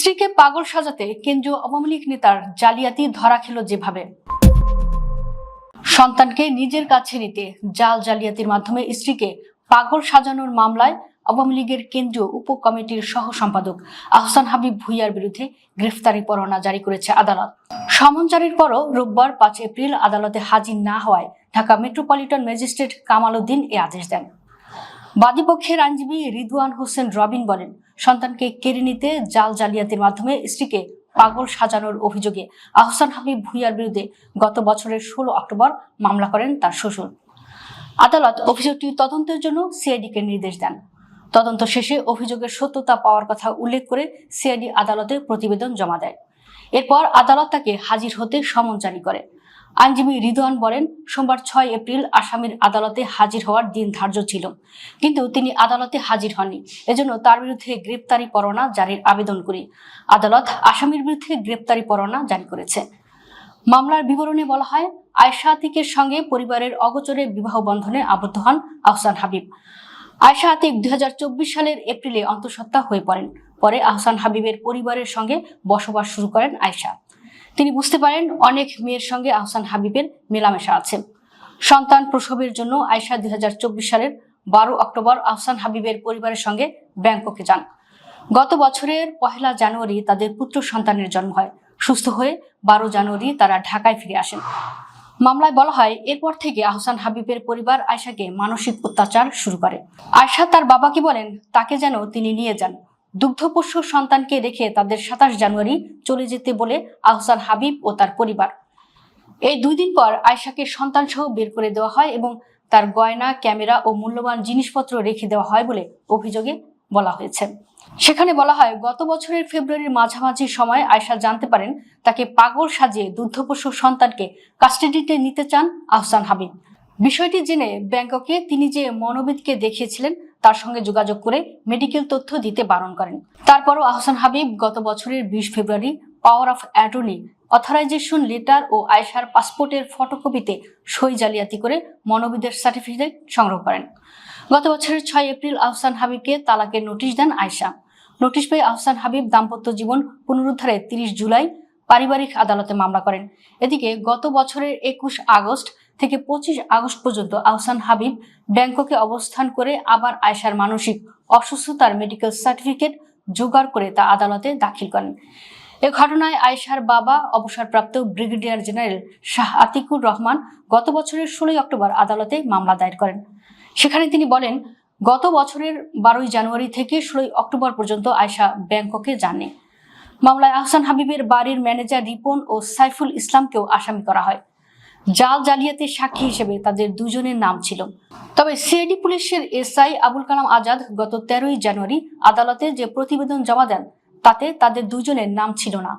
স্ত্রীকে পাগল সাজাতে কেন্দ্রীয় আওয়ামী লীগ নেতার জালিয়াতি ধরা খেল যেভাবে। সন্তানকে নিজের কাছে নিতে জাল জালিয়াতির মাধ্যমে স্ত্রীকে পাগল সাজানোর মামলায় আওয়ামী লীগের কেন্দ্রীয় উপ কমিটির সহ সম্পাদক আহসান হাবিব ভূঁইয়ার বিরুদ্ধে গ্রেফতারি পরোয়ানা জারি করেছে আদালত। সমন জারির পরও রোববার 5 এপ্রিল আদালতে হাজির না হওয়ায় ঢাকা মেট্রোপলিটন ম্যাজিস্ট্রেট কামাল উদ্দিন এ আদেশ দেন। বাদীপক্ষের আইনজীবী রিদওয়ান হোসেন রবিন বলেন, সন্তানকে কেড়ে নিতে জাল জালিয়াতির মাধ্যমে স্ত্রীকে পাগল সাজানোর অভিযোগে আহসান হাবিব ভূঁইয়ার বিরুদ্ধে গত বছরের 16 অক্টোবর মামলা করেন তার শ্বশুর। আদালত অভিযোগটি তদন্তের জন্য সিআইডিকে নির্দেশ দেন। তদন্ত শেষে অভিযোগের সত্যতা পাওয়ার কথা উল্লেখ করে সিআইডি আদালতে প্রতিবেদন জমা দেয়। এরপর আদালত তাকে হাজির হতে সমন জারি করে। আইনজীবী রিদওয়ান বলেন, সোমবার 6 এপ্রিল আসামির আদালতে হাজির হওয়ার দিন ধার্য ছিল, কিন্তু তিনি আদালতে হাজির হননি। এজন্য তার বিরুদ্ধে গ্রেপ্তারি পরোয়ানা জারির আবেদন করি। আদালত আসামির বিরুদ্ধে গ্রেপ্তারি পরোয়ানা জারি করেছে। মামলার বিবরণে বলা হয়, আয়েশা আতিকের সঙ্গে পরিবারের অগোচরে বিবাহ বন্ধনে আবদ্ধ হন আহসান হাবিব। আয়েশা আতিক 2024 সালের এপ্রিলে অন্তঃসত্ত্বা হয়ে পড়েন। পরে আহসান হাবিবের পরিবারের সঙ্গে বসবাস শুরু করেন আয়েশা। তিনি বুঝতে পারেন অনেক মেয়ের সঙ্গে আহসান হাবিবের মেলামেশা আছে। সন্তান প্রসবের জন্য আয়েশা 2024 সালের 12 অক্টোবর আহসান হাবিবের পরিবারের সঙ্গে ব্যাংককে যান। গত বছরের 1 জানুয়ারি তাদের পুত্র সন্তানের জন্ম হয়। সুস্থ হয়ে 12 জানুয়ারি তারা ঢাকায় ফিরে আসেন। মামলায় বলা হয়, এরপর থেকে আহসান হাবিবের পরিবার আয়েশাকে মানসিক অত্যাচার শুরু করে। আয়েশা তার বাবাকে বলেন তাকে যেন তিনি নিয়ে যান। দুগ্ধপোষ্য সন্তানকে রেখে তাদের 27 জানুয়ারি চলে যেতে বলে আহসান হাবিব ও তার পরিবার। এই 2 দিন পর আয়েশাকে সন্তান সহ বের করে দেওয়া হয় এবং তার গয়না, ক্যামেরা ও মূল্যবান জিনিসপত্র রেখে দেওয়া হয় বলে অভিযোগে বলা হয়েছে। সেখানে বলা হয়, গত বছরের ফেব্রুয়ারির মাঝামাঝি সময় আয়েশা জানতে পারেন তাকে পাগল সাজিয়ে দুগ্ধপোষ্য সন্তানকে কাস্টাডিতে নিতে চান আহসান হাবিব। বিষয়টি জেনে ব্যাংককে তিনি যে মনোবিদকে দেখিয়েছিলেন তার সঙ্গে যোগাযোগ করে মেডিকেল তথ্য দিতে বারণ করেন। তারপরও আহসান হাবিব গত বছরের 20 February power of attorney, authorization letter ও আয়েশার পাসপোর্টের ফটোকপিতে সই জালিয়াতি করে মনোবিদের সার্টিফিকেট সংগ্রহ করেন। গত বছরের 6 এপ্রিল আহসান হাবিবকে তালাকের নোটিশ দেন আয়েশা। নোটিশ পেয়ে আহসান হাবিব দাম্পত্য জীবন পুনরুদ্ধারে 30 জুলাই পারিবারিক আদালতে মামলা করেন। এদিকে গত বছরের 21 আগস্ট থেকে 25 আগস্ট পর্যন্ত আহসান হাবিব ব্যাংককে অবস্থান করে আবার আয়েশার মানসিক অসুস্থতার মেডিকেল সার্টিফিকেট জোগাড় করে তা আদালতে দাখিল করেন। এ ঘটনায় আয়েশার বাবা অবসরপ্রাপ্ত ব্রিগেডিয়ার জেনারেল শাহ আতিকুর রহমান গত বছরের 16 অক্টোবর আদালতে মামলা দায়ের করেন। সেখানে তিনি বলেন, গত বছরের 12 জানুয়ারি থেকে 16 অক্টোবর পর্যন্ত আয়েশা ব্যাংককে যাননি। মামলায় আহসান হাবিবের বাড়ির ম্যানেজার রিপন ও সাইফুল ইসলামকেও আসামি করা হয়। জাল জালিয়াতির সাক্ষী হিসেবে তাদের 2 জনের নাম ছিল। তবে সিআইডি পুলিশের এসআই আবুল কালাম আজাদ গত 13 জানুয়ারি আদালতে যে প্রতিবেদন জমা দেন তাতে তাদের 2 জনের নাম ছিল না।